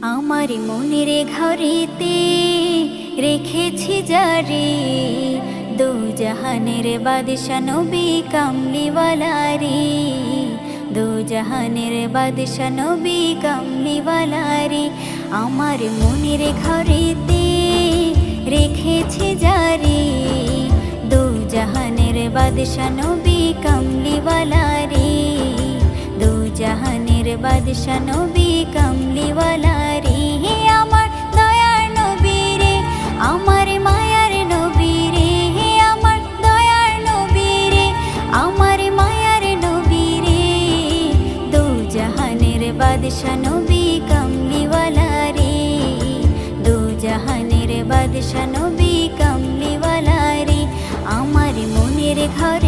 আমার মনের ঘরেতে রেখেছি যারে, দু জাহানের বাদশা নবী কামলিওয়ালা রে, দু জাহানের বাদশা নবী কামলিওয়ালা রে। আমার মনের ঘরেতে রেখেছি যারে, দু জাহানের বাদশা নবী কামলিওয়ালা রে, দু জাহানের বাদশা নবী কামলিওয়ালা রে। আমার দয়ার নবী রে, আমার মায়ার নবী রে, আমার দয়ার নবী রে, আমার মায়ার নবী রে, দু জাহানের বাদশা নবী কামলিওয়ালা রে, দু জাহানের বাদশা নবী কামলিওয়ালা রে। আমার মনের ঘরে